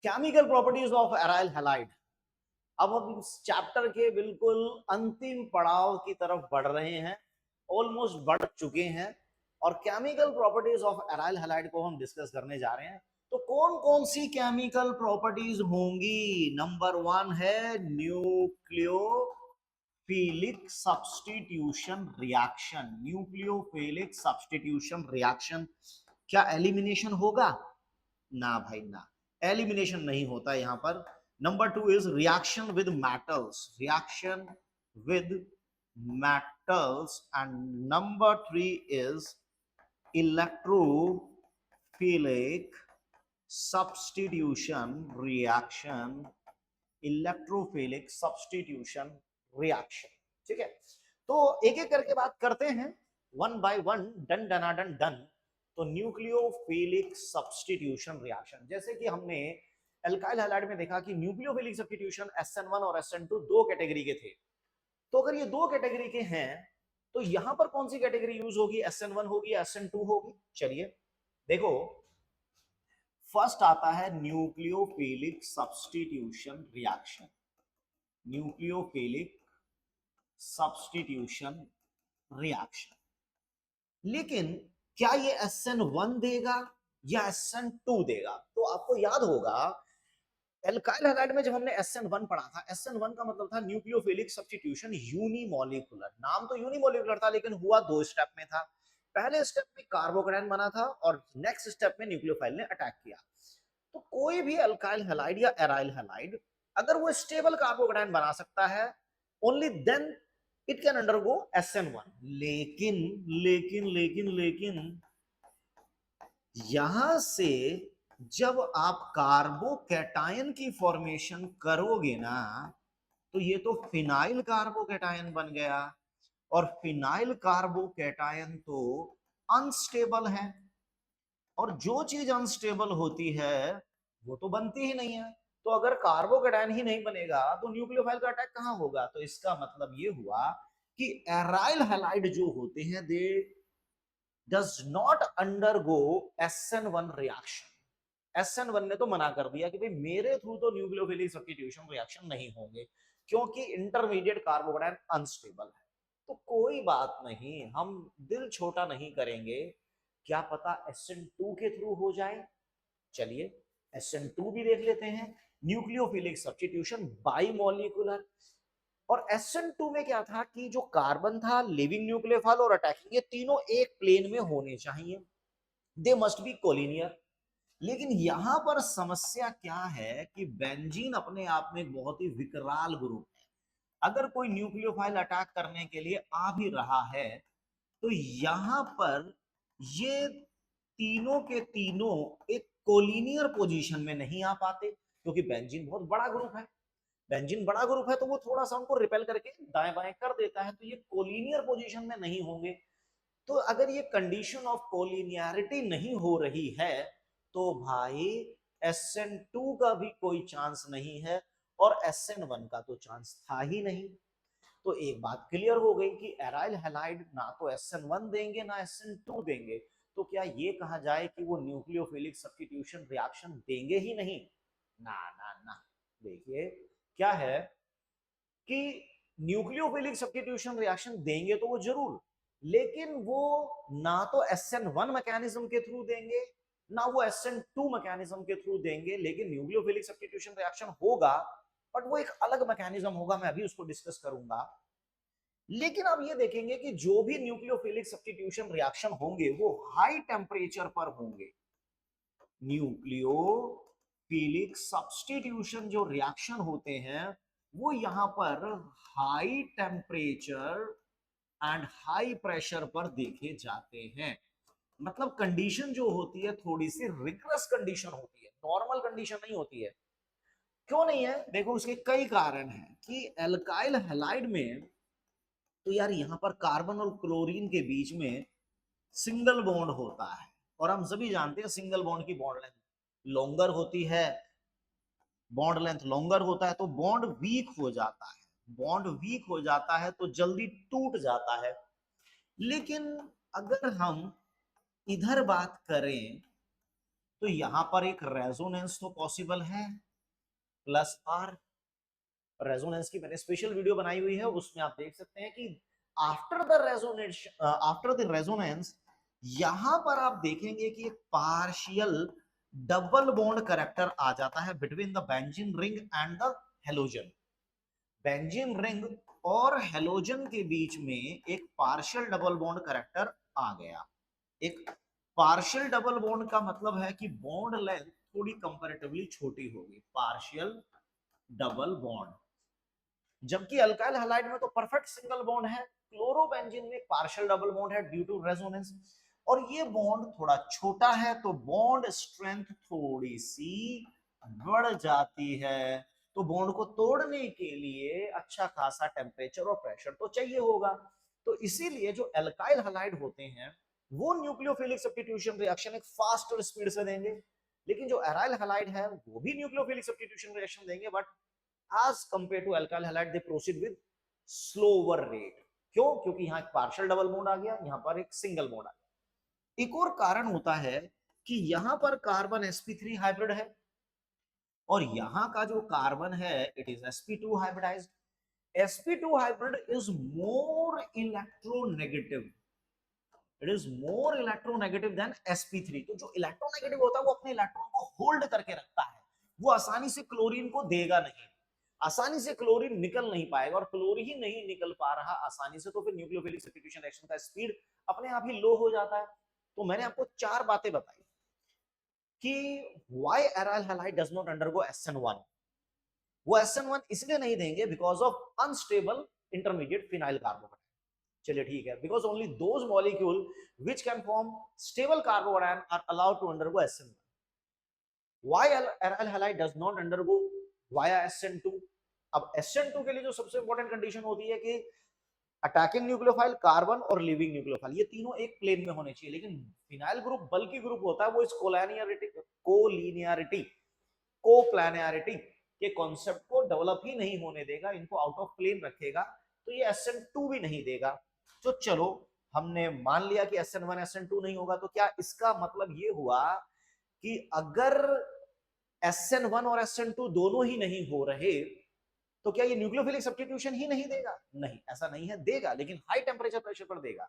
Chemical properties of aryl halide. अब हम इस चैप्टर के बिल्कुल अंतिम पड़ाव की तरफ बढ़ रहे हैं, ऑलमोस्ट बढ़ चुके हैं, और chemical properties of aryl halide को हम डिस्कस करने जा रहे हैं। तो कौन कौन सी केमिकल प्रॉपर्टीज होंगी? नंबर 1 है nucleophilic substitution reaction. Nucleophilic substitution reaction. क्या एलिमिनेशन होगा? ना भाई ना, एलिमिनेशन नहीं होता यहां पर। Number 2 is reaction with metals. Reaction with metals. And number 3 is electrophilic substitution reaction. Electrophilic substitution reaction. ठीक है, तो एक एक करके बात करते हैं, वन बाय वन, डन डनाडन डन। तो न्यूक्लियोफिलिक सब्स्टिट्यूशन रिएक्शन, जैसे कि हमने एल्काइल हैलाइड में देखा कि न्यूक्लियोफिलिक सब्स्टिट्यूशन SN1 और SN2 दो कैटेगरी के थे। तो अगर ये दो कैटेगरी के हैं तो यहां पर कौन सी कैटेगरी यूज होगी? SN1 होगी या SN2 होगी? चलिए देखो, फर्स्ट आता है nucleophilic substitution reaction. Nucleophilic substitution reaction. लेकिन क्या ये SN1 देगा या SN2 देगा? तो आपको याद होगा एल्काइल हैलाइड में जब हमने SN1 पढ़ा था, SN1 का मतलब था न्यूक्लियोफिलिक सब्स्टिट्यूशन यूनिमोलिकुलर। नाम तो यूनिमोलिकुलर था लेकिन हुआ दो स्टेप में था। पहले स्टेप में कार्बोकैटायन बना था और नेक्स्ट स्टेप में न्यूक्लियोफाइल ने अटैक किया। तो कोई भी अल्काइल हैलाइड या एराइल हैलाइड अगर वो स्टेबल कार्बोकैटायन बना सकता है, only then it can undergo SN1। लेकिन लेकिन लेकिन लेकिन यहां से जब आप कार्बोकैटायन की फॉर्मेशन करोगे ना, तो ये तो फिनाइल कार्बोकैटायन बन गया, और फिनाइल कार्बोकैटायन तो अनस्टेबल है, और जो चीज अनस्टेबल होती है वो तो बनती ही नहीं है। तो अगर कार्बोकैटायन ही नहीं बनेगा तो न्यूक्लियोफाइल का अटैक कहां होगा? तो इसका मतलब ये हुआ कि एराइल हैलाइड जो होते हैं दे does not undergo SN1 reaction. SN1 ने तो मना कर दिया कि भाई मेरे थ्रू तो न्यूक्लियोफिलिक सब्स्टिट्यूशन रिएक्शन नहीं होंगे क्योंकि इंटरमीडिएट कार्बोकैटायन अनस्टेबल है। तो कोई बात नहीं, हम दिल छोटा नहीं करेंगे, क्या पता SN2 के थ्रू हो जाए। चलिए SN2 भी देख लेते हैं। Nucleophilic substitution bimolecular. और SN2 में क्या था कि जो कार्बन था, लिविंग न्यूक्लियोफाइल और अटैकिंग, ये तीनों एक प्लेन में होने चाहिए, दे मस्ट बी कोलिनियर। लेकिन यहां पर समस्या क्या है कि बेंजीन अपने आप में एक बहुत ही विकराल ग्रुप है। अगर कोई न्यूक्लियोफाइल अटैक करने के लिए आ भी रहा है तो यहां पर ये तीनों के तीनों एक कोलिनियर पोजीशन में नहीं आ पाते, क्योंकि बेंजीन बहुत बड़ा ग्रुप है। बेंजीन बड़ा ग्रुप है तो वो थोड़ा सा उनको रिपेल करके दाएं बाएं कर देता है, तो ये कोलिनियर पोजीशन में नहीं होंगे। तो अगर ये कंडीशन ऑफ कोलिनियरिटी नहीं हो रही है तो भाई SN2 का भी कोई चांस नहीं है, और SN1 का तो चांस था ही नहीं। तो एक बात क्लियर हो गई कि एराइल हैलाइड ना तो SN1 देंगे ना SN2 देंगे। तो क्या ये कहा जाए कि वो न्यूक्लियोफिलिक सब्स्टिट्यूशन रिएक्शन देंगे ही नहीं? ना ना ना। देखिए क्या है कि न्यूक्लियोफिलिक सब्स्टिट्यूशन रिएक्शन देंगे तो वो जरूर, लेकिन वो ना तो SN1 मैकेनिज्म के थ्रू देंगे ना वो SN2 मैकेनिज्म के थ्रू देंगे। लेकिन न्यूक्लियोफिलिक सब्स्टिट्यूशन रिएक्शन होगा, बट वो एक अलग मैकेनिज्म होगा, मैं अभी उसको डिस्कस करूंगा। लेकिन अब ये देखेंगे कि जो भी न्यूक्लियोफिलिक सब्स्टिट्यूशन रिएक्शन होंगे वो हाई टेम्परेचर पर होंगे। न्यूक्लियोफिलिक सब्स्टिट्यूशन जो रिएक्शन होते हैं वो यहां पर high temperature and high pressure पर देखे जाते हैं। मतलब कंडीशन जो होती है थोड़ी सी रिग्रेस कंडीशन होती है, नॉर्मल कंडीशन नहीं होती है। क्यों नहीं है? देखो उसके कई कारण हैं कि एल्काइल हैलाइड में तो यार यहां पर कार्बन और क्लोरीन के बीच में सिंगल बॉन्ड होता है, और हम सभी जानते हैं सिंगल बॉन्ड की बॉन्ड लेंथ लॉन्गर होती है। बॉन्ड लेंथ लॉन्गर होता है तो बॉन्ड वीक हो जाता है, बॉन्ड वीक हो जाता है तो जल्दी टूट जाता है। लेकिन अगर हम इधर बात करें तो यहां पर एक रेजोनेंस तो पॉसिबल है, प्लस आर। रेजोनेंस की मैंने स्पेशल वीडियो बनाई हुई है, उसमें आप देख सकते हैं कि आफ्टर द रेजोनेंस यहां पर आप देखेंगे कि एक पार्शियल डबल बॉन्ड कैरेक्टर आ जाता है between the benzene ring and the halogen. Benzene ring और हेलोजन के बीच में एक पार्शियल डबल बॉन्ड कैरेक्टर आ गया। एक पार्शियल डबल बॉन्ड का मतलब है कि बॉन्ड लेंथ थोड़ी कंपैरेटिवली छोटी होगी, पार्शियल डबल बॉन्ड। जबकि अल्काइल हैलाइड में तो परफेक्ट सिंगल बॉन्ड है, क्लोरोबेंजीन में पार्शियल डबल बॉन्ड है ड्यू टू रेजोनेंस, और ये बॉन्ड थोड़ा छोटा है तो बॉन्ड स्ट्रेंथ थोड़ी सी बढ़ जाती है। तो बॉन्ड को तोड़ने के लिए अच्छा खासा टेम्परेचर और प्रेशर तो चाहिए होगा। तो इसीलिए जो अल्काइल हैलाइड होते हैं वो न्यूक्लियोफिलिक सब्स्टिट्यूशन रिएक्शन एक फास्टर स्पीड से देंगे, लेकिन जो एराइल हैलाइड है वो भी न्यूक्लियोफिलिक सब्स्टिट्यूशन रिएक्शन देंगे, but as compared to alkyl halide they proceed with slower rate। क्यों? क्योंकि यहाँ एक पार्शियल डबल बॉन्ड आ गया, यहाँ पर एक सिंगल बॉन्ड आ गया। एक और कारण होता है कि यहाँ पर कार्बन sp3 हाइब्रिड है और यहाँ का जो कार्बन है it is sp2 hybridised. sp2 hybrid is more electronegative, it is more electronegative than sp3। तो जो इलेक्ट्रोनेगेटिव होता है वो अपने इलेक्ट्रॉन को होल्ड करके रखता है, वो आसानी से क्लोरीन को देगा नहीं, आसानी से क्लोरीन निकल नहीं पाएगा, और क्लोरीन ही नहीं निकल पा रहा आसानी से तो फिर न्यूक्लियोफिलिक सब्स्टिट्यूशन रिएक्शन का स्पीड अपने आप ही लो हो जाता है। तो मैंने आपको चार बातें बताई कि why aryl halide does not undergo SN1। वो SN1 इसलिए नहीं देंगे because of unstable intermediate phenyl carbocation. चलिए ठीक है, because only those molecule which can form stable carbocation are allowed to undergo SN1। Why aryl halide does not undergo via SN2। अब SN2 के लिए जो सबसे इंपॉर्टेंट कंडीशन होती है कि अटैकिंग न्यूक्लियोफाइल, कार्बन और लिविंग न्यूक्लियोफाइल ये तीनों एक प्लेन में होने चाहिए, लेकिन फिनाइल ग्रुप बल्कि ग्रुप होता है, वो इस कोलिनियरिटी कोप्लानरिटी के कॉन्सेप्ट को डेवलप ही नहीं होने देगा, इनको आउट ऑफ प्लेन रखेगा, तो ये SN2 भी नहीं देगा। तो चलो हमने मान लिया कि SN1 SN2 नहीं होगा, तो क्या इसका मतलब ये हुआ कि अगर SN1 और SN2 दोनों ही नहीं हो रहे तो क्या ये न्यूक्लियोफिलिक सब्स्टिट्यूशन ही नहीं देगा? नहीं, ऐसा नहीं है, देगा, लेकिन हाई टेम्परेचर प्रेशर पर देगा,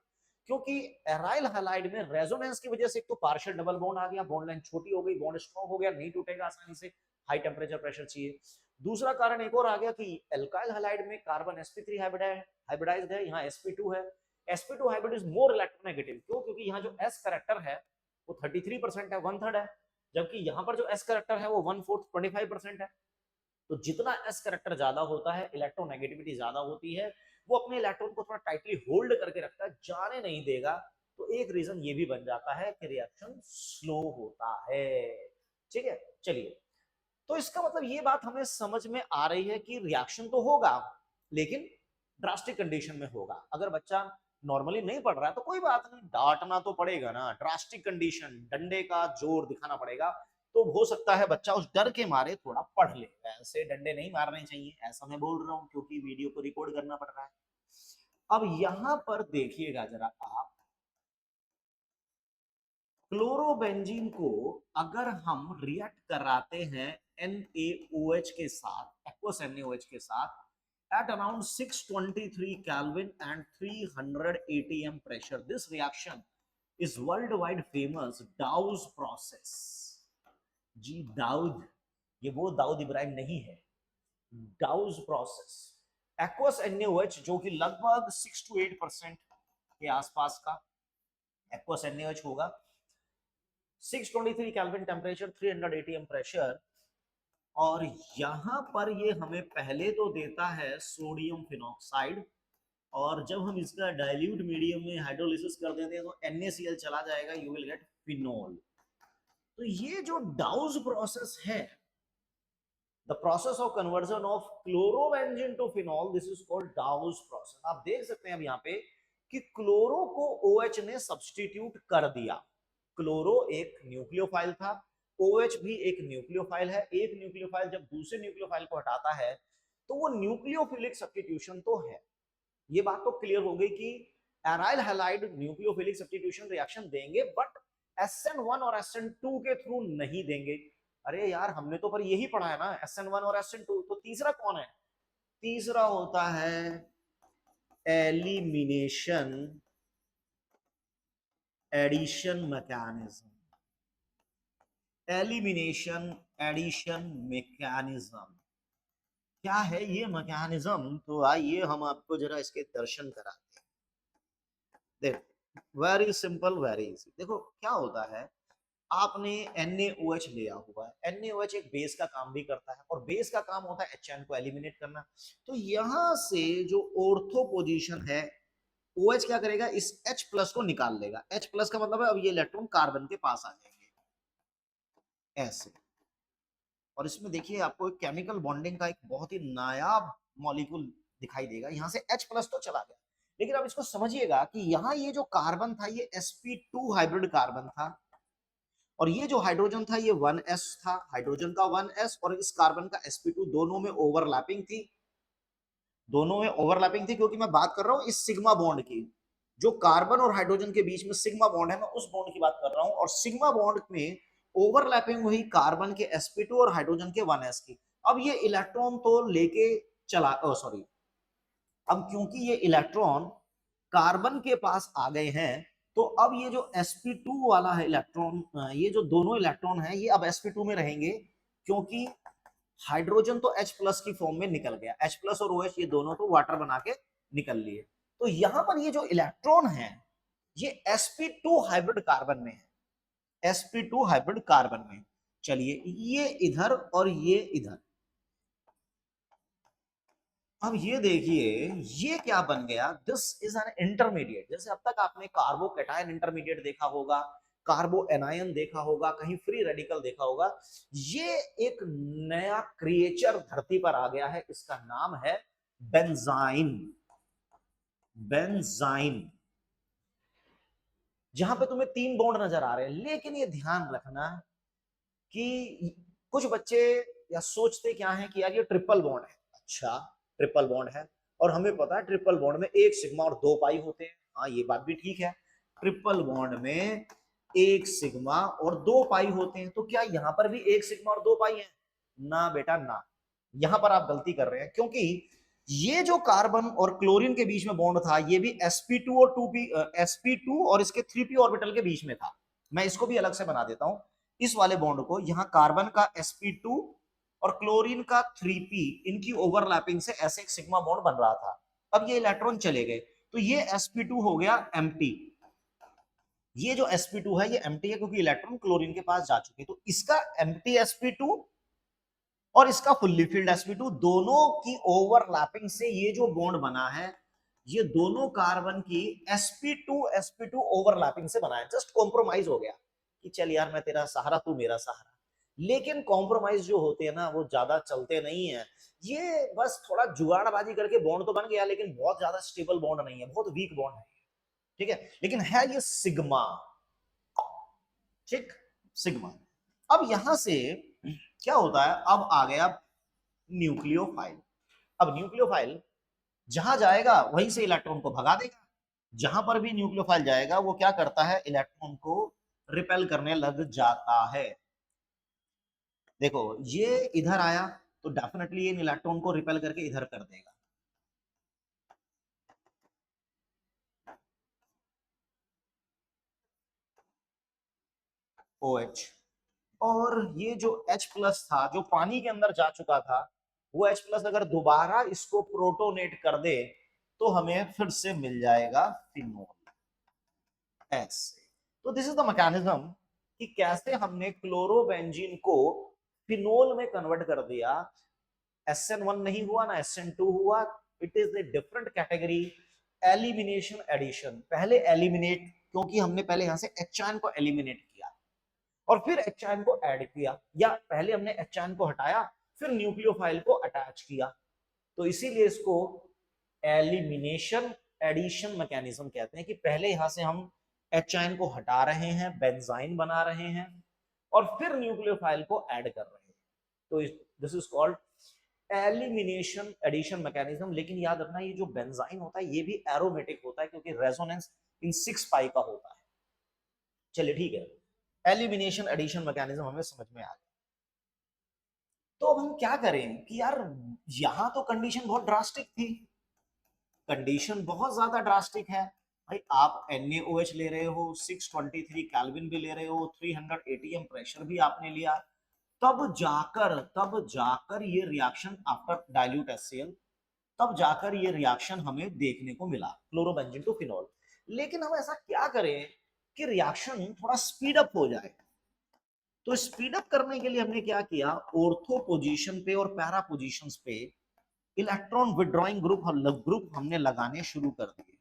क्योंकि एराइल हैलाइड में रेजोनेंस की वजह से एक तो पार्शियल डबल बॉन्ड आ गया, बॉन्ड लेंथ छोटी हो गई, बॉन्ड स्ट्रॉन्ग हो गया, नहीं टूटेगा आसानी से, हाई टेम्परेचर प्रेशर चाहिए। दूसरा कारण एक और आ गया कि एल्काइल हैलाइड में कार्बन sp3 हाइब्रिडाइज्ड है, यहाँ sp2 है। sp2 hybrid is more electronegative. क्यों? क्योंकि यहाँ जो s कैरेक्टर है वो 33% है, 1/3 है, जबकि यहाँ पर जो s कैरेक्टर है वो 1/4 25% है। तो जितना s कैरेक्टर ज्यादा होता है, इलेक्ट्रोनेगेटिविटी ज्यादा होती है, वो अपने इलेक्ट्रॉन को थोड़ा टाइटली होल्ड करके रखता है, जाने नहीं देगा। तो एक रीजन ये भी बन जाता है कि रिएक्शन स्लो होता है। ठीक है, चलिए, तो इसका मतलब ये बात हमें समझ में आ रही है कि रिएक्शन तो होगा, लेकिन ड्रास्टिक कंडीशन में होगा। अगर बच्चा नॉर्मली नहीं पढ़ रहा है तो कोई बात नहीं, डांटना तो पड़ेगा ना, ड्रास्टिक कंडीशन, डंडे का जोर दिखाना पड़ेगा। तो हो सकता है बच्चा उस डर के मारे थोड़ा पढ़ ले, ऐसे डंडे नहीं मारने चाहिए, ऐसा मैं बोल रहा हूं क्योंकि वीडियो को रिकॉर्ड करना पड़ रहा है। अब यहां पर देखिएगा जरा आप, क्लोरोबेंजीन को अगर हम रिएक्ट कराते हैं NaOH के साथ, एक्वस NaOH के साथ at around 623 Kelvin and 300 atm pressure, this reaction is worldwide famous Dawes process। जी दाऊद, ये वो दाऊद इब्राहिम नहीं है, डाउज प्रोसेस। एक्वस NaOH जो कि लगभग 6 to 8% के आसपास का एक्वस NaOH होगा, 623 केल्विन टेम्परेचर, 300 atm प्रेशर, और यहां पर ये हमें पहले तो देता है सोडियम फिनॉक्साइड, और जब हम इसका डाइल्यूट मीडियम में हाइड्रोलिसिस कर देते हैं तो NaCl चला जाएगा, यू विल गेट फिनॉल। तो ये जो डाउज प्रोसेस है, the process of conversion of chlorobenzene to phenol, this is called Dawes process। आप देख सकते हैं अब यहाँ पे कि क्लोरो को OH ने सब्स्टिट्यूट कर दिया। क्लोरो एक न्यूक्लियोफाइल था, OH भी एक न्यूक्लियोफाइल है, एक न्यूक्लियोफाइल जब दूसरे न्यूक्लियोफाइल को हटाता है तो वो न्यूक्लियोफिलिक सब्स्टिट्यूशन तो है। ये बात तो क्लियर हो गई कि aryl halide nucleophilic substitution reaction देंगे, बट SN1 और SN2 के थ्रू नहीं देंगे। अरे यार हमने तो पर यही पढ़ा है ना, SN1 और SN2। तो तीसरा कौन है? तीसरा होता है elimination addition mechanism. Elimination addition mechanism क्या है ये मैकेनिज्म? तो आइए हम आपको जरा इसके दर्शन कराते हैं। देखो वेरी सिंपल वेरी इजी। देखो क्या होता है, आपने NaOH लिया हुआ है। NaOH एक बेस का काम भी करता है और बेस का काम होता है HN को एलिमिनेट करना। तो यहां से जो ऑर्थो पोजीशन है, OH क्या करेगा, इस H प्लस को निकाल लेगा। H प्लस का मतलब है अब ये इलेक्ट्रॉन कार्बन के पास आ जाएंगे ऐसे। और इसमें देखिए आपको एक केमिकल बॉन्डिंग का एक बहुत ही नायाब मॉलिक्यूल दिखाई देगा। यहां से H प्लस तो चला गया, लेकिन अब इसको समझिएगा कि यहाँ ये जो कार्बन था ये sp2 हाइब्रिड कार्बन था, और ये जो हाइड्रोजन था ये 1s था, हाइड्रोजन का 1s और इस कार्बन का sp2, दोनों में ओवरलैपिंग थी। दोनों में ओवरलैपिंग थी क्योंकि मैं बात कर रहा हूं इस सिग्मा बॉन्ड की। जो कार्बन और हाइड्रोजन के बीच में सिग्मा बॉन्ड है, मैं उस बॉन्ड की बात कर रहा हूं। और सिग्मा बॉन्ड में ओवरलैपिंग हुई कार्बन के sp2 और हाइड्रोजन के 1s की। अब ये इलेक्ट्रॉन तो लेके चला, सॉरी, अब क्योंकि ये इलेक्ट्रॉन कार्बन के पास आ गए हैं, तो अब ये जो sp2 वाला है इलेक्ट्रॉन, ये जो दोनों इलेक्ट्रॉन है ये अब sp2 में रहेंगे, क्योंकि हाइड्रोजन तो H प्लस की फॉर्म में निकल गया। H प्लस और OH ये दोनों तो वाटर बना के निकल लिए। तो यहां पर ये जो इलेक्ट्रॉन है ये sp2 हाइब्रिड कार्बन में है, sp2 हाइब्रिड कार्बन में। चलिए ये इधर और ये इधर। अब ये देखिए ये क्या बन गया, दिस इज एन इंटरमीडिएट। जैसे अब तक आपने कार्बोकैटायन इंटरमीडिएट देखा होगा, कार्बो एनायन देखा होगा, कहीं फ्री रेडिकल देखा होगा। ये एक नया क्रिएचर धरती पर आ गया है, इसका नाम है बेंजाइन। बेंजाइन, जहां पे तुम्हें 3 बॉन्ड नजर आ रहे हैं, लेकिन ये ध्यान रखना कि कुछ बच्चे या सोचते क्या है कि यार ये ट्रिपल बॉन्ड है। अच्छा ट्रिपल बॉन्ड है, और हमें पता है ट्रिपल बॉन्ड में एक सिग्मा और 2 पाई होते हैं। हाँ ये बात भी ठीक है, ट्रिपल बॉन्ड में एक सिग्मा और 2 पाई होते हैं। तो क्या यहाँ पर भी एक सिग्मा और 2 पाई है? ना बेटा ना, यहां पर आप गलती कर रहे हैं, क्योंकि ये जो कार्बन और क्लोरीन के बीच में बॉन्ड था ये भी sp2 और 2p, sp2 और इसके 3p ऑर्बिटल के बीच में था। मैं इसको भी अलग से बना देता हूं, इस वाले बॉन्ड को। यहां कार्बन का sp2 और क्लोरीन का 3p, इनकी ओवरलैपिंग से ऐसे एक सिग्मा बॉन्ड बन रहा था। अब ये इलेक्ट्रॉन चले गए तो ये sp2 हो गया एम्प्टी। ये जो sp2 है ये एम्प्टी है क्योंकि इलेक्ट्रॉन क्लोरीन के पास जा चुके। तो इसका एम्प्टी sp2 और इसका फुल्ली फिल्ड sp2, दोनों की ओवरलैपिंग से ये जो बॉन्ड बना है, ये दोनों कार्बन की sp2 ओवरलैपिंग से बना है। जस्ट कॉम्प्रोमाइज हो गया कि चल यार मैं तेरा सहारा तू मेरा सहारा। लेकिन कॉम्प्रोमाइज जो होते हैं ना वो ज्यादा चलते नहीं है। ये बस थोड़ा जुगाड़बाजी करके बॉन्ड तो बन गया, लेकिन बहुत ज्यादा स्टेबल बॉन्ड नहीं है, बहुत वीक बॉन्ड है। ठीक है, लेकिन है ये सिग्मा। ठीक, सिग्मा। अब यहां से क्या होता है, अब आ गया न्यूक्लियोफाइल। अब न्यूक्लियोफाइल जहां जाएगा वहीं से इलेक्ट्रॉन को भगा देगा। जहां पर भी न्यूक्लियोफाइल जाएगा वो क्या करता है, इलेक्ट्रॉन को रिपेल करने लग जाता है। देखो ये इधर आया तो डेफिनेटली ये इलेक्ट्रॉन को रिपेल करके इधर कर देगा। OH, और ये जो H प्लस था जो पानी के अंदर जा चुका था, वो H प्लस अगर दोबारा इसको प्रोटोनेट कर दे तो हमें फिर से मिल जाएगा फिनोल ऐसे। तो दिस इज द मैकेनिज्म कि कैसे हमने क्लोरोबेंजीन को फिनोल में कन्वर्ट कर दिया। SN1 नहीं हुआ ना SN2 हुआ, it is the different category. Elimination addition, पहले एलिमिनेट, क्योंकि हमने पहले यहां से एच को एलिमिनेट किया और फिर एच को ऐड किया, या पहले हमने एच को हटाया फिर न्यूक्लियोफाइल को अटैच किया। तो इसीलिए इसको एलिमिनेशन एडिशन मैकेनिज्म कहते हैं कि पहले यहां से हम एच को हटा रहे हैं, बेंजाइन बना रहे हैं, और फिर न्यूक्लियोफाइल को ऐड कर रहे हैं। तो this is called elimination addition mechanism. लेकिन याद रखना ये जो बेंजाइन होता है ये भी एरोमेटिक होता है, क्योंकि रेजोनेंस इन 6 पाई का होता है। चलिए ठीक है, एलिमिनेशन एडिशन मैकेनिज्म हमें समझ में आ गया। तो अब हम क्या करें कि यार यहां तो कंडीशन बहुत ड्रास्टिक थी, कंडीशन बहुत ज्यादा ड्रास्टिक है भाई। आप NaOH ले रहे हो, 623 केल्विन भी ले रहे हो, 300 ATM प्रेशर भी आपने लिया, तब जाकर ये रिएक्शन आफ्टर डाइल्यूट HCl, तब जाकर ये रिएक्शन हमें देखने को मिला, क्लोरोबेंजीन टू फिनॉल। लेकिन हम ऐसा क्या करें कि रिएक्शन थोड़ा स्पीड अप हो जाए। तो स्पीड अप करने के लिए हमने क्या किया, ऑर्थो पोजीशन पे और पैरा पोजीशंस पे इलेक्ट्रॉन विड्रॉइंग ग्रुप हमने लगाने शुरू कर दिए।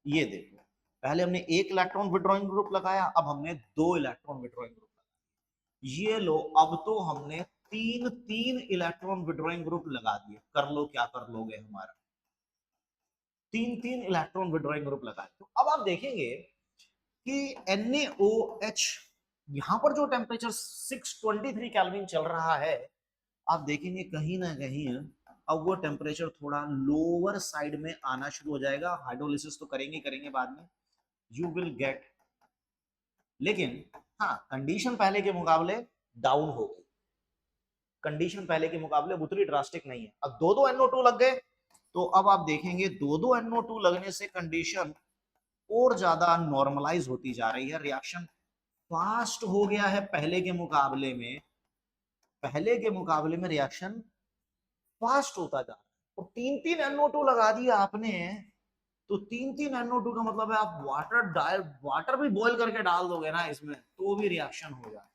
ये देखो, पहले हमने एक इलेक्ट्रॉन विड्रॉइंग ग्रुप लगाया, अब हमने 2 इलेक्ट्रॉन विड्रॉइंग ग्रुप लगाया। ये लो, अब तो हमने तीन तीन इलेक्ट्रॉन विड्रॉइंग ग्रुप लगा दिए। कर लो क्या कर लोगे, हमारा तीन तीन इलेक्ट्रॉन विड्रॉइंग ग्रुप लगाए। तो अब आप देखेंगे कि NaOH यहां पर जो टेम्परेचर 623 केल्विन चल रहा है, आप देखेंगे कहीं ना कहीं अब वो टेम्परेचर थोड़ा लोअर साइड में आना शुरू हो जाएगा। हाइड्रोलिसिस तो करेंगे करेंगे बाद में, यू विल गेट। लेकिन हाँ, कंडीशन पहले के मुकाबले डाउन हो गई, कंडीशन पहले के मुकाबले उतनी ड्रास्टिक नहीं है। अब दो NO2 लग गए, तो अब आप देखेंगे दो NO2 लगने से कंडीशन और ज्यादा नॉर्मलाइज होती जा रही है, रिएक्शन फास्ट हो गया है पहले के मुकाबले में। पहले के मुकाबले में रिएक्शन फास्ट होता जा रहा है। और तीन तीन NO2 लगा दिया आपने, तो तीन तीन NO2 का मतलब है आप वाटर भी बॉईल करके डाल दोगे ना इसमें, तो भी रिएक्शन हो जाता है।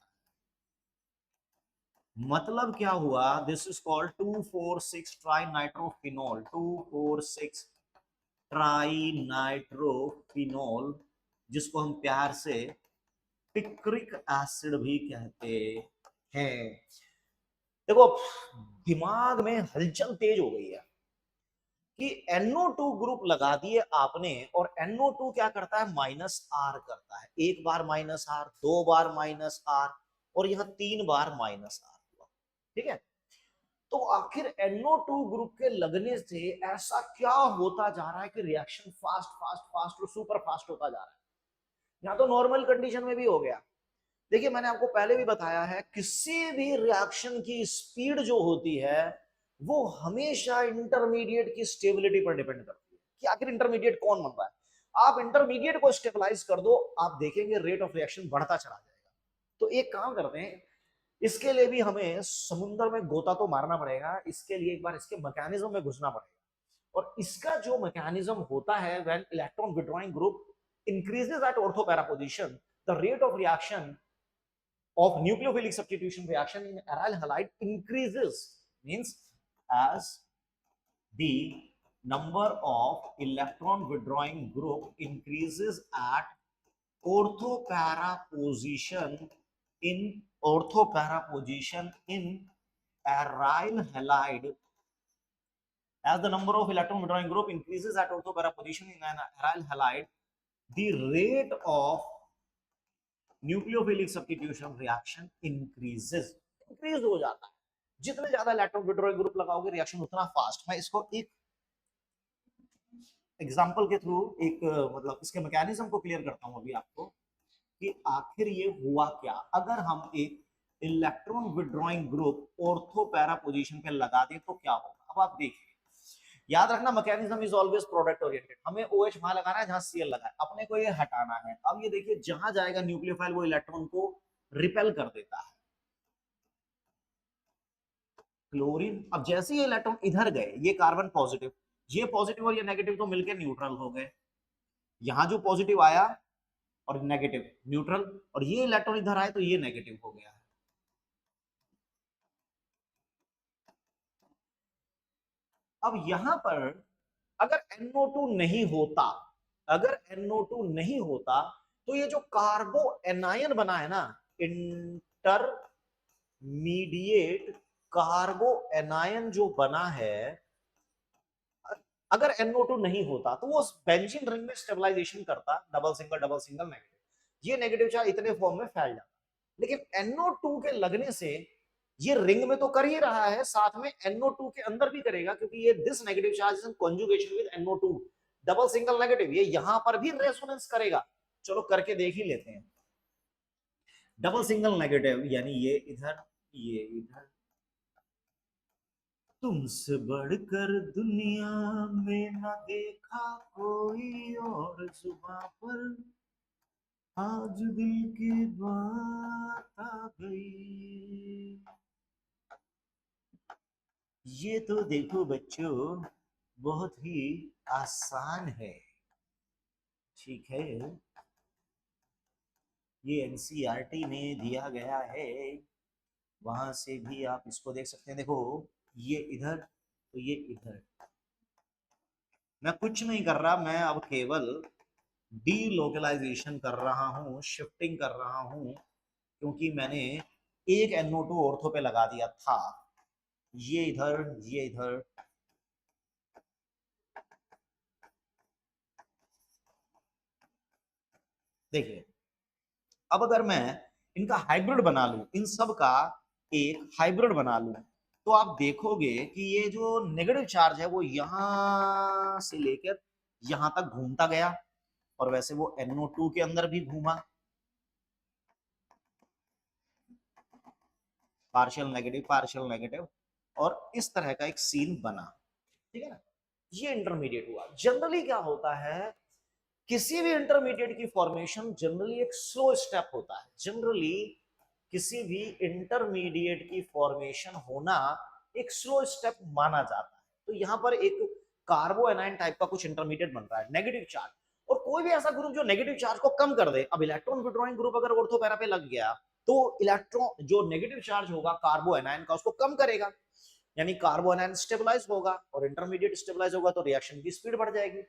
मतलब क्या हुआ, this is called 2,4,6 trinitrophenol, 2,4,6 trinitrophenol, जिसको हम प्यार से पिक्रिक एसिड भी कहते हैं। देखो, दिमाग में हलचल तेज हो गई है कि NO2 ग्रुप लगा दिए आपने, और NO2 क्या करता है, -R करता है। एक बार -R, 2 बार -R, और यहां 3 बार -R हुआ। ठीक है, तो आखिर NO2 ग्रुप के लगने से ऐसा क्या होता जा रहा है कि रिएक्शन फास्ट फास्ट फास्ट और सुपर फास्ट होता जा रहा है। यहाँ तो नॉर्मल कंडीशन में भी हो गया। देखिए, मैंने आपको पहले भी बताया है, किसी भी रिएक्शन की स्पीड जो होती है वो हमेशा इंटरमीडिएट की स्टेबिलिटी पर डिपेंड करती है कि आखिर इंटरमीडिएट कौन बन रहा है। आप इंटरमीडिएट को स्टेबलाइज कर दो, आप देखेंगे रेट ऑफ रिएक्शन बढ़ता चला जाएगा। तो एक काम करते हैं, इसके लिए भी हमें समुद्र में गोता तो मारना पड़ेगा, इसके लिए एक बार इसके मैकेनिज्म में घुसना पड़ेगा। और इसका जो मैकेनिज्म होता है, when electron withdrawing group increases at ortho para position, the rate of reaction of nucleophilic substitution reaction in aryl halide increases, means as the number of electron withdrawing group increases at orthopara position in aryl halide, as the number of electron withdrawing group increases at orthopara position in an aryl halide, the rate of nucleophilic substitution reaction increase हो जाता है। जितने ज्यादा electron withdrawing group लगाओगे reaction उतना fast. मैं इसको एक एग्जांपल के थ्रू एक मतलब इसके मैकेनिज्म को क्लियर करता हूं अभी आपको कि आखिर ये हुआ क्या। अगर हम एक electron withdrawing group ortho para position पे लगा दें तो क्या होगा। अब आप देखिए, याद रखना mechanism is always product oriented. हमें OH वहां लगाना है जहां Cl लगा है, अपने को ये हटाना है। अब ये देखिए, जहां जाएगा न्यूक्लियोफाइल वो इलेक्ट्रॉन को रिपेल कर देता है, क्लोरीन। अब जैसे ये इलेक्ट्रॉन इधर गए, ये कार्बन पॉजिटिव, ये पॉजिटिव और ये नेगेटिव तो मिलकर न्यूट्रल हो गए। यहां जो पॉजिटिव आया और नेगेटिव न्यूट्रल, और ये इलेक्ट्रॉन इधर आए तो ये नेगेटिव हो गया है। अब यहां पर अगर NO2 नहीं होता, अगर NO2 नहीं होता तो ये जो कार्बो एनायन बना है ना, इंटरमीडिएट कार्बो एनायन जो बना है, अगर NO2 नहीं होता तो वो बेंजीन रिंग में स्टेबलाइजेशन करता, डबल सिंगल नेगेटिव। ये नेगेटिव चार्ज इतने फॉर्म में फैल जाता। लेकिन NO2 के लगने से ये रिंग में तो कर ही रहा है, साथ में NO2 के अंदर भी करेगा, क्योंकि ये this negative charge is in conjugation with NO2 double single negative, ये यहां पर भी रेजोनेंस करेगा। चलो करके देख ही लेते हैं। डबल सिंगल नेगेटिव यानी ये इधर ये इधर। तुमसे बढ़कर दुनिया में न देखा कोई और जुबां पर, आज दिल की बात आ गई। ये तो देखो बच्चों बहुत ही आसान है, ठीक है। ये एनसीईआरटी में दिया गया है, वहां से भी आप इसको देख सकते हैं। देखो ये इधर तो ये इधर, मैं कुछ नहीं कर रहा, मैं अब केवल डीलोकलाइजेशन कर रहा हूँ, शिफ्टिंग कर रहा हूँ, क्योंकि मैंने एक NO2 ऑर्थो पे लगा दिया था। ये इधर ये इधर, देखिए अब अगर मैं इनका हाइब्रिड बना लूं, इन सब का एक हाइब्रिड बना लूं, तो आप देखोगे कि ये जो नेगेटिव चार्ज है वो यहां से लेकर यहां तक घूमता गया, और वैसे वो NO2 के अंदर भी घूमा, पार्शियल नेगेटिव, और इस तरह का एक सीन बना, ठीक है ना। ये इंटरमीडिएट हुआ। जनरली क्या होता है, किसी भी इंटरमीडिएट की फॉर्मेशन जनरली एक स्लो स्टेप होता है। जनरली किसी भी इंटरमीडिएट की फॉर्मेशन होना एक स्लो स्टेप माना जाता है। तो यहां पर एक कार्बो एनाइन टाइप का कुछ इंटरमीडिएट बन रहा है, नेगेटिव चार्ज, और कोई भी ऐसा ग्रुप जो नेगेटिव चार्ज को कम कर दे। अब इलेक्ट्रॉन विड्रॉइंग ग्रुप अगर ऑर्थो पैरा पे लग गया तो इलेक्ट्रॉन जो नेगेटिव चार्ज होगा कार्बो एनाइन का उसको कम करेगा, यानी कार्बो एनाइन स्टेबलाइज होगा, और इंटरमीडिएट स्टेबलाइज होगा तो रिएक्शन की स्पीड बढ़ जाएगी।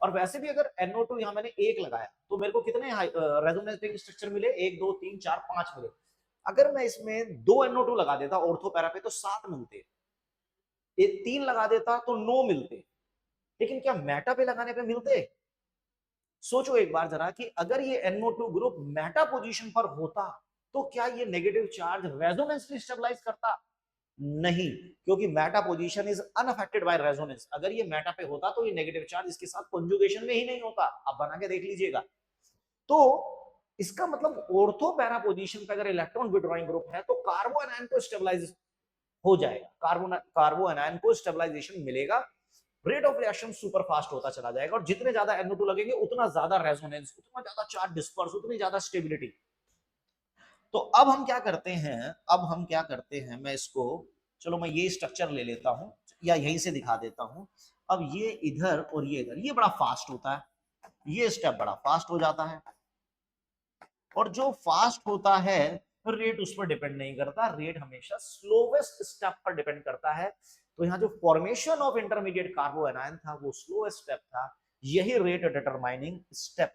और वैसे भी अगर NO2 यहां मैंने एक लगाया तो मेरे को कितने रेजोनेंस स्ट्रक्चर मिले, 1 2 3 4 5 मिले। अगर मैं इसमें 2 NO2 लगा देता ऑर्थो पैरा पे तो 7 मिलते, एक 3 लगा देता तो 9 मिलते। लेकिन क्या मेटा पे लगाने पे मिलते? सोचो एक बार जरा कि अगर ये NO2 ग्रुप मेटा पोजीशन पर होता तो क्या ये नेगेटिव चार्ज रेजोनेंसली स्टेबलाइज करता? नहीं, क्योंकि Meta position is unaffected by resonance. अगर ये मेटा पे होता तो ये नेगेटिव चार्ज इसके साथ कॉन्जुगेशन में ही नहीं होता। आप बना के देख लीजिएगा। तो इसका मतलब ऑर्थो पैरा पोजीशन पे अगर इलेक्ट्रॉन विड्रॉइंग ग्रुप है तो कार्बो एनायन को स्टेबलाइज हो जाएगा, कार्बो एनायन को स्टेबलाइजेशन मिलेगा, rate of reaction super fast होता चला जाएगा, और जितने ज्यादा NO2 लगेंगे उतना ज्यादा रेजोनेंस, उतना ज्यादा चार्ज डिस्पर्स, उतनी ज्यादा स्टेबिलिटी। तो अब हम क्या करते हैं, मैं इसको, चलो मैं ये स्ट्रक्चर ले लेता हूं या यहीं से दिखा देता हूं। अब ये इधर और ये इधर, ये बड़ा फास्ट होता है, ये स्टेप बड़ा फास्ट हो जाता है, और जो फास्ट होता है रेट उस पर डिपेंड नहीं करता, रेट हमेशा स्लोवेस्ट स्टेप पर डिपेंड करता है। तो यहाँ जो फॉर्मेशन ऑफ इंटरमीडिएट कार्बो एनायन था वो स्लो स्टेप था, यही रेट डिटरमाइनिंग स्टेप।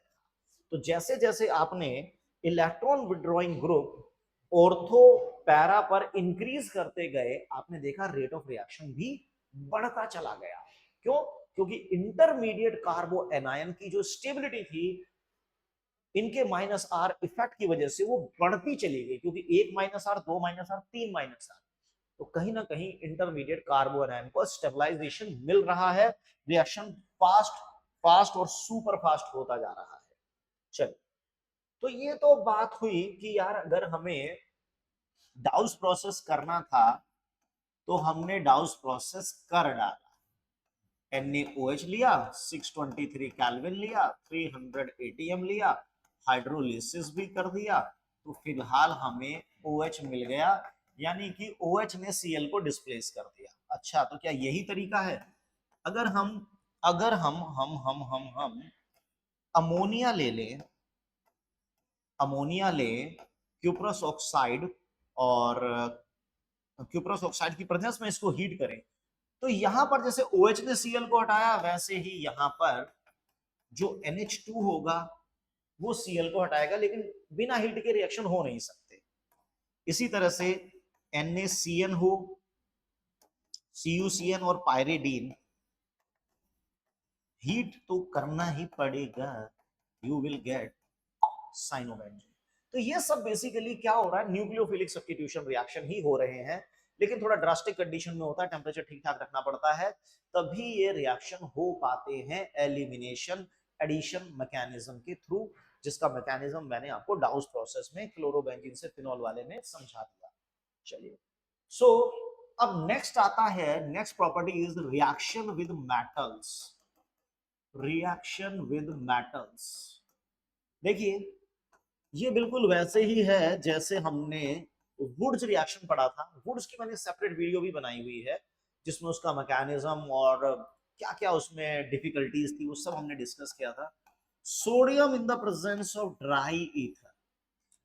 तो जैसे जैसे आपने electron withdrawing group ortho para पर इंक्रीज करते गए, आपने देखा रेट ऑफ रिएक्शन भी बढ़ता चला गया। क्यों? क्योंकि इंटरमीडिएट कार्बो एनायन की जो स्टेबिलिटी थी इनके -R इफेक्ट की वजह से वो बढ़ती चली गई, क्योंकि 1 -R 2 -R 3 -R, तो कहीं ना कहीं इंटरमीडिएट कार्बो एनायन को स्टेबलाइजेशन मिल रहा है, रिएक्शन फास्ट फास्ट और सुपर फास्ट होता जा रहा है। चलिए, तो ये तो बात हुई कि यार अगर हमें डाउस प्रोसेस करना था तो हमने डाउस प्रोसेस कर डाला। NaOH लिया, 623 केल्विन लिया, 300 ATM लिया, हाइड्रोलिसिस भी कर दिया, तो फिलहाल हमें OH मिल गया, यानी कि OH ने Cl को डिस्प्लेस कर दिया। अच्छा, तो क्या यही तरीका है? अगर हम अमोनिया ले लें, क्यूप्रस ऑक्साइड, और क्यूप्रस ऑक्साइड की प्रेजेंस में इसको हीट करें, तो यहां पर जैसे OH ने Cl को हटाया वैसे ही यहां पर जो NH2 होगा वो Cl को हटाएगा, लेकिन बिना हीट के रिएक्शन हो नहीं सकते। इसी तरह से NaCN हो, CuCN और पायरिडीन, हीट तो करना ही पड़ेगा, यू विल गेट साइनोबेंजीन। तो ये सब बेसिकली क्या हो रहा है, न्यूक्लियोफिलिक सब्स्टिट्यूशन रिएक्शन ही हो रहे हैं, लेकिन थोड़ा ड्रास्टिक कंडीशन में होता है, टेम्परेचर ठीक ठाक रखना पड़ता है, तभी ये रिएक्शन हो पाते हैं एलिमिनेशन एडिशन मैकेनिज्म के थ्रू। जिसका मैकेनिज्म मैंने आपको डाउस प्रोसेस में क्लोरोबेंजीन से फिनॉल वाले में समझा दिया। चलिए, सो अब नेक्स्ट आता है, next property is reaction with metals. Reaction with metals, देखिए ये बिल्कुल वैसे ही है जैसे हमने वुड्स रिएक्शन पढ़ा था। वुड्स की मैंने सेपरेट वीडियो भी बनाई हुई है जिसमें उसका मैकेनिज्म और क्या क्या उसमें डिफिकल्टीज थी वो सब हमने डिस्कस किया था। Sodium in the presence of dry ether,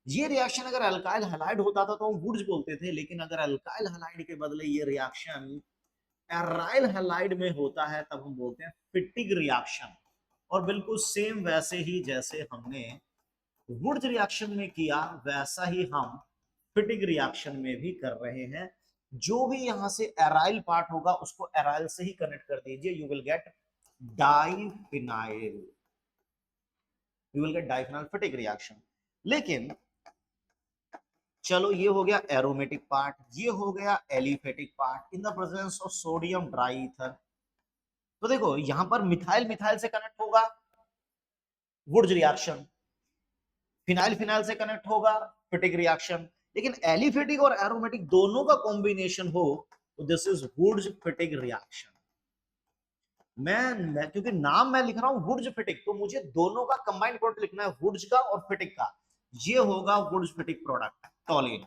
ये रिएक्शन अगर अल्काइल हैलाइड होता था तो हम वुड्स बोलते थे, लेकिन अगर अल्काइल हैलाइड के बदले ये रिएक्शन एराइल हैलाइड में होता है तब हम बोलते हैं फिटिग रिएक्शन। और बिल्कुल सेम वैसे ही जैसे हमने वुड्स रिएक्शन में किया वैसा ही हम फिटिग रिएक्शन में भी कर रहे हैं। जो भी यहां से एराइल पार्ट होगा उसको एराइल से ही कनेक्ट कर दीजिए, you will get diphenyl, you will get diphenyl Fittig reaction. लेकिन चलो ये हो गया एरोमेटिक पार्ट, ये हो गया aliphatic part in the presence of sodium dry ether. तो देखो यहां पर मिथाइल मिथाइल से कनेक्ट होगा वुड्स रिएक्शन, फिनाइल फिनाइल से कनेक्ट होगा फिटिक रिएक्शन, लेकिन एलिफेटिक और एरोमेटिक दोनों का कॉम्बिनेशन हो तो this is Wurtz Fittig reaction. मैं क्योंकि नाम मैं लिख रहा हूं वुड्स फिटिक, तो मुझे दोनों का कंबाइंड प्रोडक्ट लिखना है, वुड्स का और फिटिक का। ये होगा वुड्स फिटिक प्रोडक्ट टॉलिन।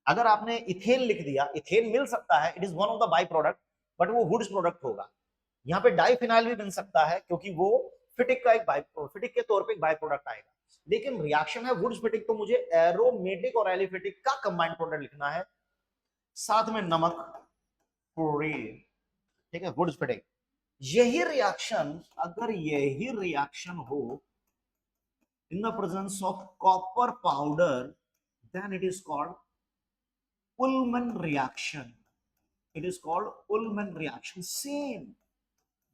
अगर आपने इथेन लिख दिया, इथेन मिल सकता है, it is one of the by product, but वो वुड्स प्रोडक्ट होगा। यहाँ पे डाइफिनाइल भी बन सकता है क्योंकि वो फिटिक का एक बाई, फिटिक के तौर पे एक बाई प्रोडक्ट आएगा। लेकिन रिएक्शन है वुड्स फिटिक, तो मुझे एरोमेटिक और एलिफेटिक का कंबाइंड प्रोडक्ट लिखना है, साथ में नमक क्लोरीन, ठीक है, वुड्स फिटिक। यही रिएक्शन, अगर यही रिएक्शन हो in the presence of copper powder, then it is called Ullmann reaction. It is called Ullmann reaction. Same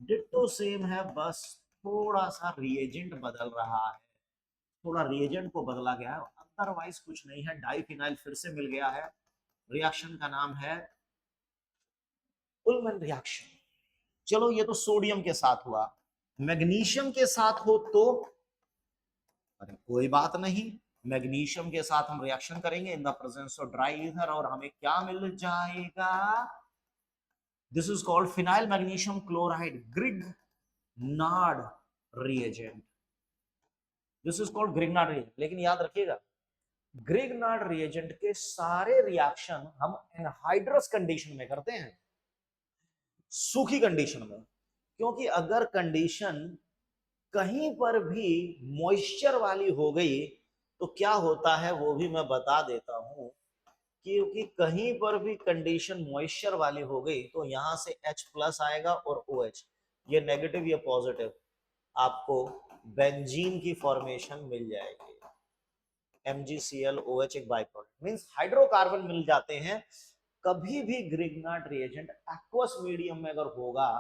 ditto same है, बस थोड़ा सा रिएजेंट बदल रहा है, थोड़ा रिएजेंट को बदला गया है, अदरवाइज कुछ नहीं है। डाइफिनाइल फिर से मिल गया है, रिएक्शन का नाम है उल्मन रिएक्शन। चलो ये तो सोडियम के साथ हुआ, मैग्नीशियम के साथ हो तो अरे कोई बात नहीं, मैग्नीशियम के साथ हम रिएक्शन करेंगे इन the presence of dry ether और हमें क्या मिल जाएगा, this is called phenyl magnesium chloride, Grignard reagent. This is called Grignard reagent. लेकिन याद रखिएगा ग्रिग्नार्ड रिएजेंट के सारे रिएक्शन हम एनहाइड्रस कंडीशन में करते हैं, सूखी कंडीशन में। क्योंकि अगर कंडीशन कहीं पर भी मॉइस्चर वाली हो गई तो क्या होता है वो भी मैं बता देता हूं, क्योंकि कहीं पर भी कंडीशन मॉइस्चर वाली हो गई तो यहां से H+ आएगा और OH, ये नेगेटिव ये पॉजिटिव, आपको बेंजीन की फॉर्मेशन मिल जाएगी, MgClOH एक बाई प्रोडक्ट, मींस हाइड्रोकार्बन मिल जाते हैं। कभी भी ग्रिग्नार्ड रिएजेंट एक्वस मीडियम में अगर होगा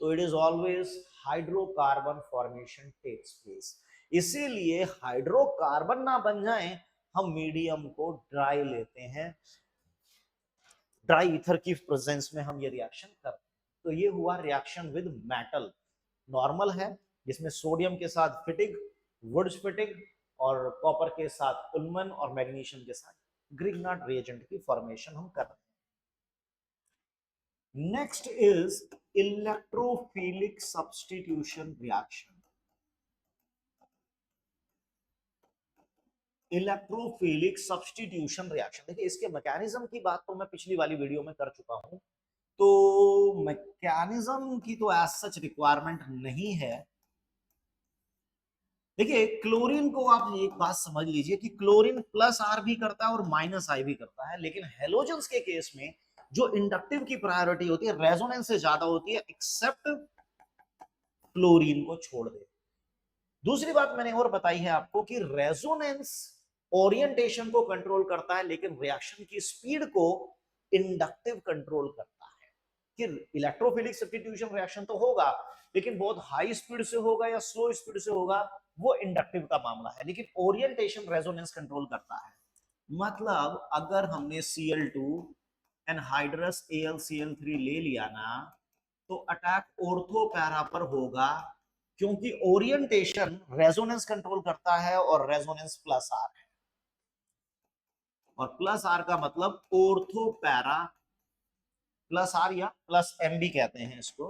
तो it is always hydrocarbon formation takes place. इसीलिए हाइड्रोकार्बन ना बन जाए हम मीडियम को ड्राई लेते हैं, ड्राई ईथर की प्रेजेंस में हम ये रिएक्शन करते हैं। तो ये हुआ रिएक्शन विद मेटल, नॉर्मल है जिसमें सोडियम के साथ फिटिग, वुड्स फिटिग, और कॉपर के साथ उल्मन और मैग्नीशियम के साथ ग्रिग्नार्ड रिएजेंट की फॉर्मेशन हम कर रहे हैं। Next is electrophilic substitution reaction. Electrophilic substitution reaction, देखिए इसके मैकेनिज्म की बात तो मैं पिछली वाली वीडियो में कर चुका हूं, तो मैकेनिज्म की तो एज सच रिक्वायरमेंट नहीं है। देखिए क्लोरीन को आप एक बात समझ लीजिए कि क्लोरीन +R भी करता है और -I भी करता है, लेकिन हेलोजेंस के केस में जो इंडक्टिव की प्रायोरिटी होती है रेजोनेंस से ज्यादा होती है, एक्सेप्ट क्लोरीन को छोड़ दे। दूसरी बात मैंने और बताई है आपको कि रेजोनेंस ओरिएंटेशन को कंट्रोल करता है, लेकिन रिएक्शन की स्पीड को इंडक्टिव कंट्रोल करता है। कि इलेक्ट्रोफिलिक सब्स्टिट्यूशन रिएक्शन तो होगा, लेकिन बहुत हाई स्पीड से होगा या स्लो स्पीड से होगा वो इंडक्टिव का मामला है, लेकिन ओरिएंटेशन रेजोनेंस कंट्रोल करता है। मतलब अगर हमने Cl2 एनहाइड्रस AlCl3 ले लिया ना, तो अटैक ऑर्थो पैरा पर होगा क्योंकि ओरिएंटेशन रेजोनेंस कंट्रोल करता है और रेजोनेंस प्लस आर है, और प्लस आर का मतलब ऑर्थो पैरा प्लस आर या प्लस एम भी कहते हैं इसको।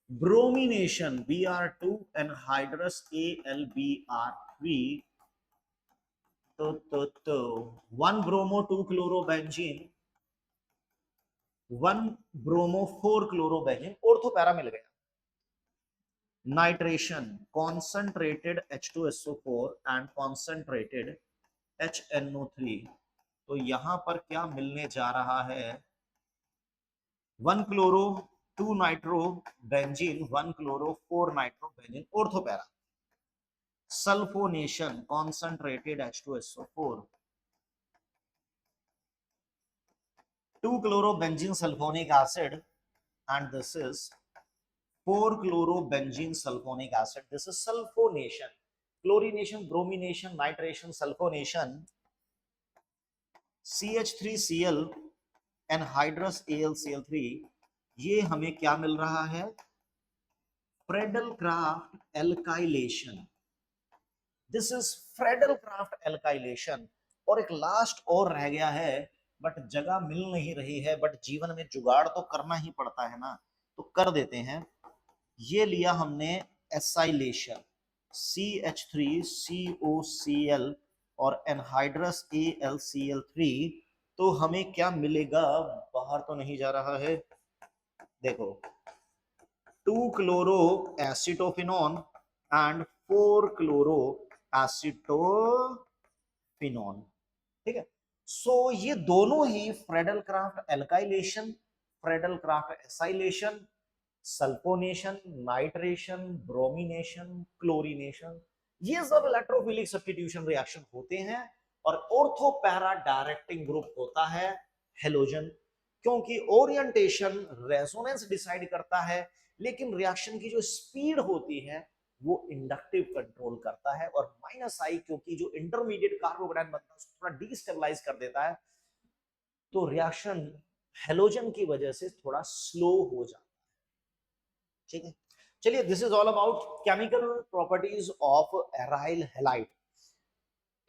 ब्रोमिनेशन Br2 एनहाइड्रस AlBr3 तो 1 bromo 2 chlorobenzene 1 bromo 4 chlorobenzene ortho para मिल गया। Nitration concentrated H2SO4 and concentrated HNO3, तो यहां पर क्या मिलने जा रहा है, 1 chloro 2 nitro benzene 1 chloro 4 nitro benzene ortho para. Sulphonation concentrated H2SO4 2 chlorobenzene sulfonic acid and this is 4 chlorobenzene sulfonic acid. This is sulfonation. Chlorination, bromination, nitration, sulfonation. CH3Cl anhydrous AlCl3, ये हमें क्या मिल रहा है, Friedel-craft alkylation. This is Friedel-craft alkylation. और एक last और रह गया है, बट जगह मिल नहीं रही है, बट जीवन में जुगाड़ तो करना ही पड़ता है ना, तो कर देते हैं। ये लिया हमने एसाइलेशन, CH3COCl और एनहाइड्रस AlCl3, तो हमें क्या मिलेगा, बाहर तो नहीं जा रहा है, देखो 2 chloro acetophenone and 4 chloro acetophenone, ठीक है। सो ये दोनों ही Friedel Craft alkylation, Friedel Craft acylation, sulphonation, nitration, bromination, chlorination, ये सब इलेक्ट्रोफिलिक सब्स्टिट्यूशन रिएक्शन होते हैं। और ऑर्थो पैरा डायरेक्टिंग ग्रुप होता है हेलोजन, क्योंकि ओरिएंटेशन रेजोनेंस डिसाइड करता है, लेकिन रिएक्शन की जो स्पीड होती है वो इंडक्टिव कंट्रोल करता है। और -I क्योंकि जो इंटरमीडिएट कार्बोकेटायन बनता है उसको थोड़ा डिस्टेबलाइज कर देता है, तो रिएक्शन हेलोजन की वजह से थोड़ा स्लो हो जाता है, ठीक है। चलिए, this is all about chemical properties of aryl halide.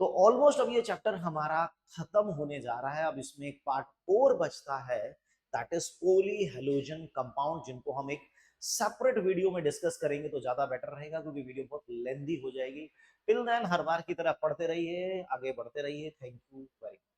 तो ऑलमोस्ट अब ये चैप्टर हमारा खत्म होने जा रहा है। अब इसमें एक पार्ट और बचता है, that is poly halogen compound, जिनको हम एक सेपरेट वीडियो में डिस्कस करेंगे तो ज्यादा बेटर रहेगा, क्योंकि वीडियो बहुत लेंदी हो जाएगी। टिल देन हर बार की तरह पढ़ते रहिए, आगे बढ़ते रहिए। Thank you very much.